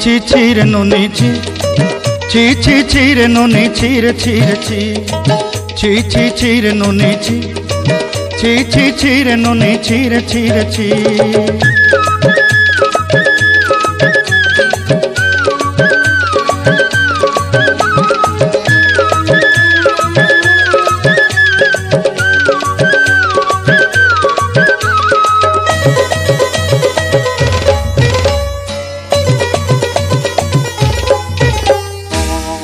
ছি ছি রে নুনি ছি ছি ছি ছি রে নুনি ছি রে ছি রে ছি ছি ছি ছি রে নুনি ছি ছি ছি ছি রে নুনি ছি রে ছি রে ছি।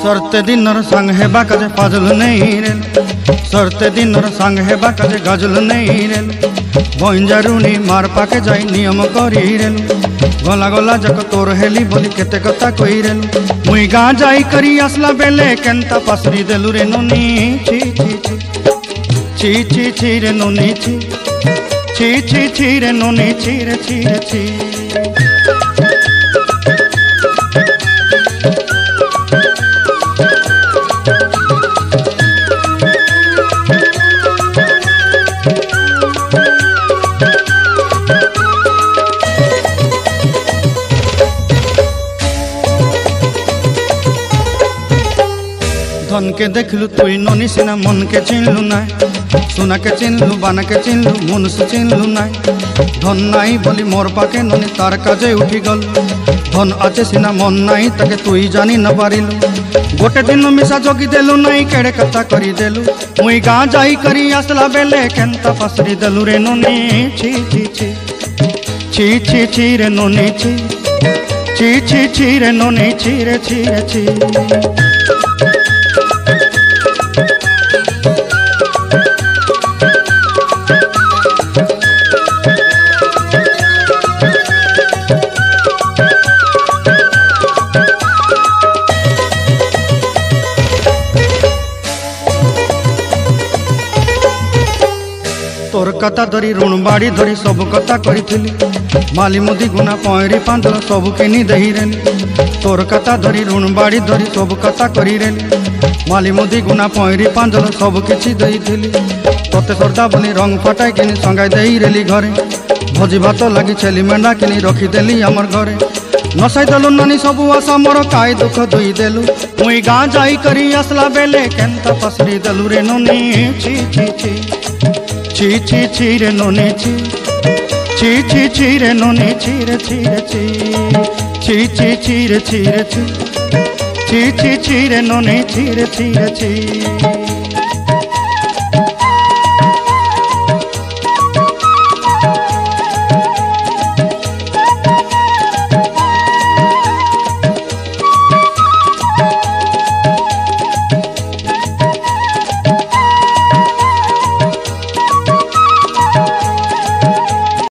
सरते दिनर संग हेबा काजे फाजल नहीं रे सरते दिनर संग हेबा काजे गजल नहीं रे बंजारुनी मार पाके जाई नियम करी रे गला गला जक तोर हेली बोली केते कथा कई रे मुई गाँ जाई करी आसला बेले केंता पासरी देलु रे नुनी छी छी छी छी छी रे नुनी छी छी छी छी रे नुनी छी रे छी रे छी। धन के देखलु तुई ननी सिना मन के चिन्हलु ना सोना के चिन्हलु बाना के चिन्हलु मनुष्य चिन्हलु ना धन नाई बोली मोर पाके ननी तार काजे उठी गल धन आचे सिना मन नाई ताके तुई जानी न पारिलु गोटे दिन मिसा जोगी देलु नाई केड़े कथा करी देलु मुई गाँ जाई करी आसला बेले केंता पासरी देलु रे ननी छी छी छी छी छी छी रे ननी छी छी छी छी रे ननी छी रे छी रे छी। तोर कथा धरी ऋण बाड़ी धरी सब कथा करी माली मुदी गुना पयरी पांदर सब किनी दही रेली तोर कथा धरी ऋण बाड़ी धरी सब कथा करी रेली माली मुदी गुना पयरी पांदर सब किछि दही थिली तोते सरदा बोली रंग फटाई किनी संगाई दही रेली घरे भोजी भात लगी छेली मेंढा किनी रखी देली हमर घरे नसाई देलु नानी सबु आशा मोर काई दुख दुई देलु मुई गाँ जाई करी आसला बेले केंता पसरी देलु रे नुनी छी छी छी छी छी छी रे नुनी छी छी छी छी रे नुनी छी रे छी रे छी छी छी छी रे छी रे छी छी छी छी रे नुनी छी रे छी रे छी।